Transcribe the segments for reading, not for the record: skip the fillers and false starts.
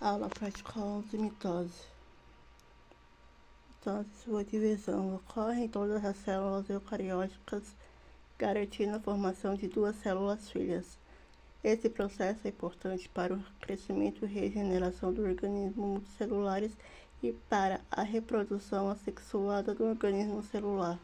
Aula prática 11, mitose. Mitose e sua divisão ocorre em todas as células eucarióticas, garantindo a formação de duas células filhas. Esse processo é importante para o crescimento e regeneração do organismo multicelulares e para a reprodução assexuada do organismo celular.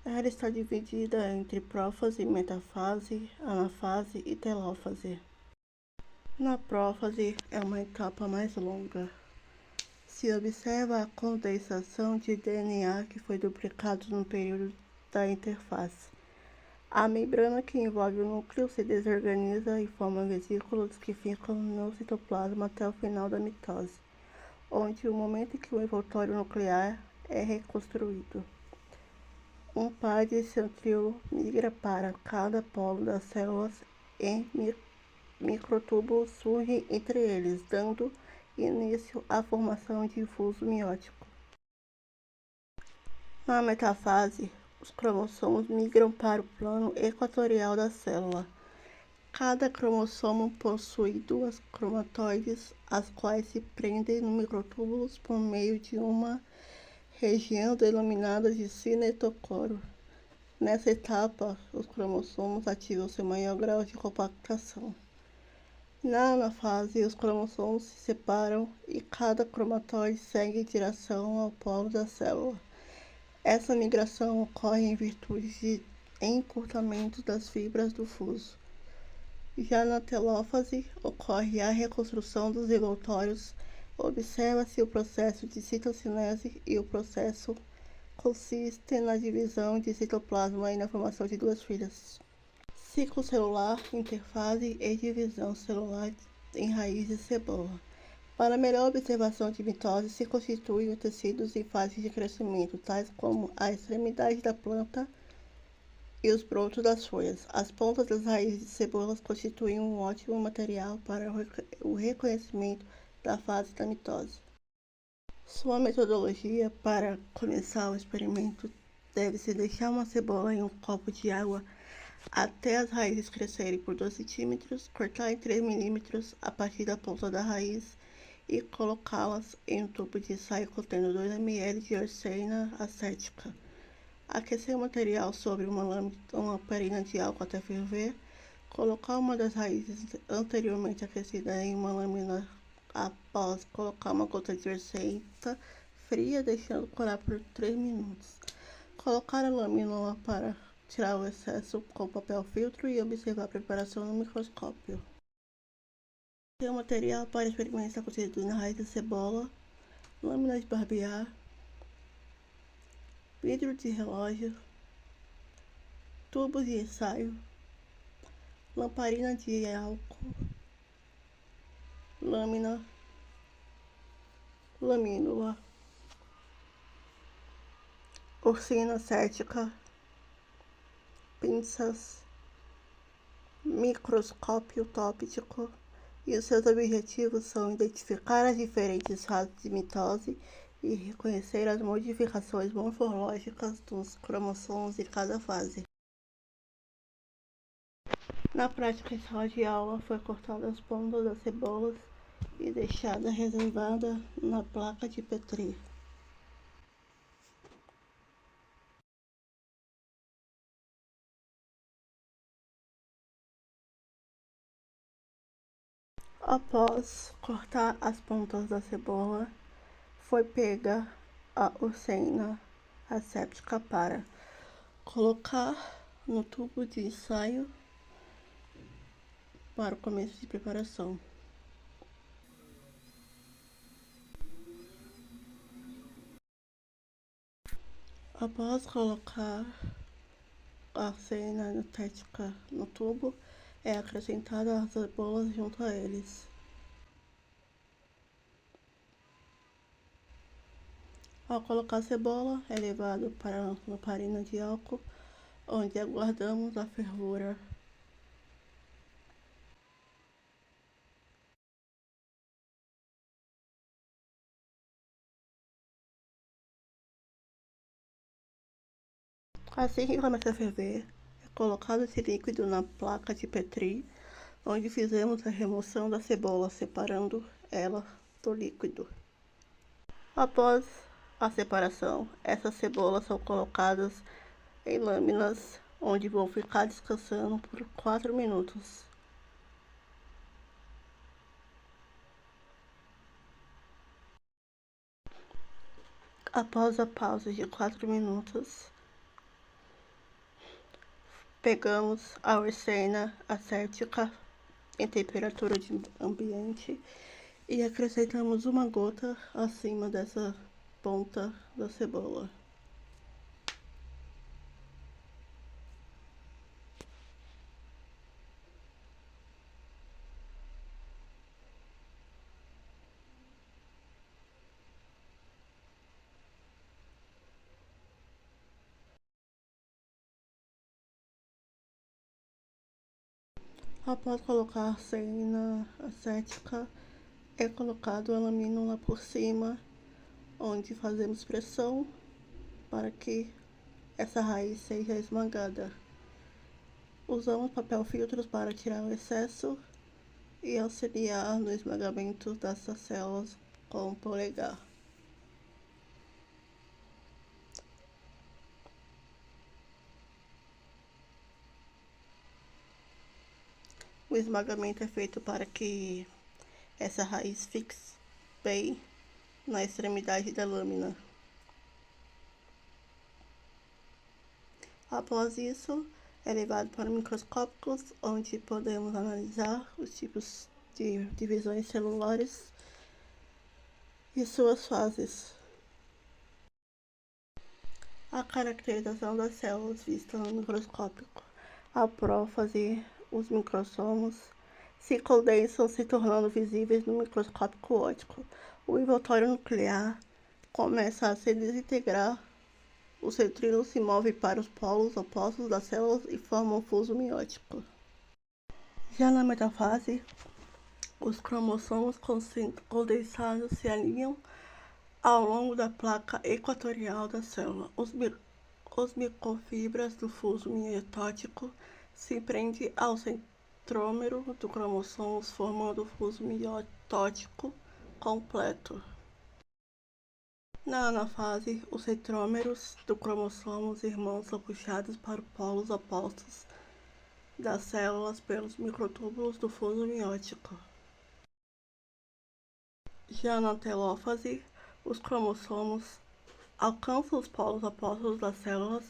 Ela está dividida entre prófase, metafase, anafase e telófase. Na prófase é uma etapa mais longa. Se observa a condensação de DNA que foi duplicado no período da interface. A membrana que envolve o núcleo se desorganiza e forma vesículas que ficam no citoplasma até o final da mitose, onde o momento em que o envoltório nuclear é reconstruído. Um par de centríolo migra para cada polo das células e microtúbulos surgem entre eles, dando início à formação de fuso miótico. Na metafase, os cromossomos migram para o plano equatorial da célula. Cada cromossomo possui duas cromatóides, as quais se prendem no microtúbulos por meio de uma região denominada de cinetocoro. Nessa etapa, os cromossomos ativam seu maior grau de compactação. Na anafase, os cromossomos se separam e cada cromatóide segue em direção ao polo da célula. Essa migração ocorre em virtude de encurtamento das fibras do fuso. Já na telófase, ocorre a reconstrução dos envoltórios. Observa-se o processo de citocinese e o processo consiste na divisão de citoplasma e na formação de duas filhas. Ciclo celular, interfase e divisão celular em raiz de cebola. Para melhor observação de mitose, se constituem tecidos em fase de crescimento, tais como a extremidade da planta e os brotos das folhas. As pontas das raízes de cebolas constituem um ótimo material para o reconhecimento da fase da mitose. Sua metodologia para começar o experimento deve-se deixar uma cebola em um copo de água até as raízes crescerem por 2 centímetros, cortar em 3 milímetros a partir da ponta da raiz e colocá-las em um tubo de ensaio contendo 2 ml de orcena acética. Aquecer o material sobre uma lamparina de álcool até ferver. Colocar uma das raízes anteriormente aquecida em uma lâmina após colocar uma gota de orcena fria, deixando corar por 3 minutos. Colocar a lâmina para tirar o excesso com papel filtro e observar a preparação no microscópio. O material para experimentar está contido na raiz da cebola, lâmina de barbear, vidro de relógio, tubos de ensaio, lamparina de álcool, lamínula, orcina acética, pinças, microscópio óptico, e os seus objetivos são identificar as diferentes fases de mitose e reconhecer as modificações morfológicas dos cromossomos de cada fase. Na prática, em sala de aula, foi cortada as pontas das cebolas e deixada reservada na placa de Petri. Após cortar as pontas da cebola, foi pega a orcena asséptica para colocar no tubo de ensaio para o começo de preparação. Após colocar a orcena anestética no tubo, é acrescentada as cebolas junto a eles. Ao colocar a cebola, é levado para a lamparina de álcool, onde aguardamos a fervura. Assim que começa a ferver, é colocado esse líquido na placa de Petri onde fizemos a remoção da cebola, separando ela do líquido. Após a separação, essas cebolas são colocadas em lâminas, onde vão ficar descansando por 4 minutos. Após a pausa de 4 minutos, pegamos a orcena acética em temperatura de ambiente e acrescentamos uma gota acima dessa ponta da cebola. Após colocar a arcena acética, é colocado a lamínula por cima, onde fazemos pressão para que essa raiz seja esmagada. Usamos papel filtro para tirar o excesso e auxiliar no esmagamento dessas células com o polegar. O esmagamento é feito para que essa raiz fique bem na extremidade da lâmina. Após isso, é levado para microscópicos, onde podemos analisar os tipos de divisões celulares e suas fases. A caracterização das células vista no microscópico. A prófase, os microsomos se condensam, se tornando visíveis no microscópio óptico. O envoltório nuclear começa a se desintegrar. Os centríolos se movem para os polos opostos das células e formam um fuso meiótico. Já na metafase, os cromossomos condensados se alinham ao longo da placa equatorial da célula. Os microfibras do fuso meiótico se prendem ao centrômero do cromossomo, formando o fuso meiótico completo. Na anafase, os centrômeros do cromossomo irmãos são puxados para os polos opostos das células pelos microtúbulos do fuso meiótico. Já na telófase, os cromossomos alcançam os polos opostos das células.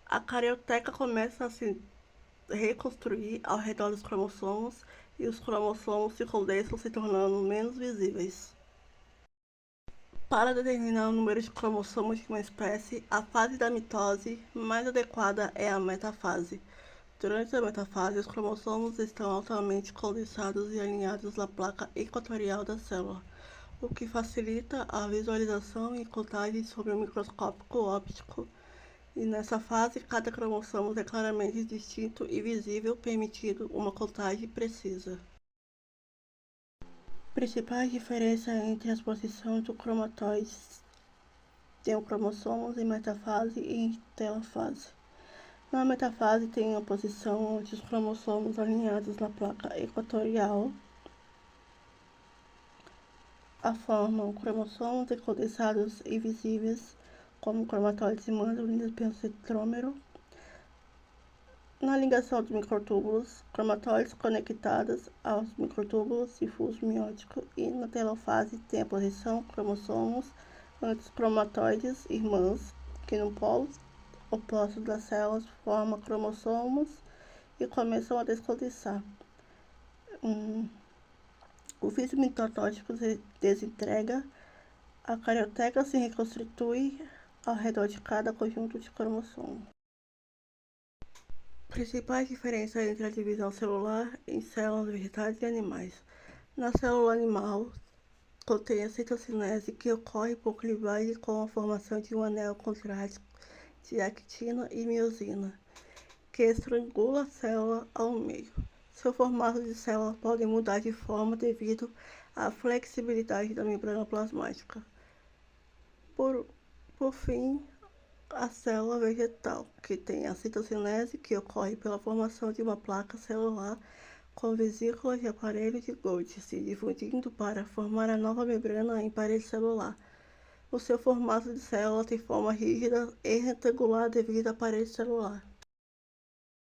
A carioteca começa a se reconstruir ao redor dos cromossomos e os cromossomos se condensam, se tornando menos visíveis. Para determinar o número de cromossomos de uma espécie, a fase da mitose mais adequada é a metafase. Durante a metafase, os cromossomos estão altamente condensados e alinhados na placa equatorial da célula, o que facilita a visualização e contagem sob o microscópio óptico. E nessa fase, cada cromossomo é claramente distinto e visível, permitindo uma contagem precisa. Principais diferenças entre as posições dos cromatóides de cromossomos em metafase e em telofase. Na metafase tem a posição onde os cromossomos alinhados na placa equatorial formam cromossomos condensados e visíveis como cromatóides unidos pelo centrômero. Na ligação dos microtúbulos, cromatóides conectados aos microtúbulos e fuso meiótico, e na telofase tem a posição cromossomos antes cromatóides irmãos, que no polo oposto das células formam cromossomos e começam a descondensar. O físico mitotótico se desintegra, a carioteca se reconstitui ao redor de cada conjunto de cromossomos. Principais diferenças entre a divisão celular em células vegetais e animais. Na célula animal, contém a citocinese, que ocorre por clivagem com a formação de um anel contrátil de actina e miosina, que estrangula a célula ao meio. Seu formato de célula pode mudar de forma devido à flexibilidade da membrana plasmática. Por fim, a célula vegetal, que tem a citocinese, que ocorre pela formação de uma placa celular com vesículas e aparelho de Golgi se difundindo para formar a nova membrana em parede celular. O seu formato de célula tem forma rígida e retangular devido à parede celular.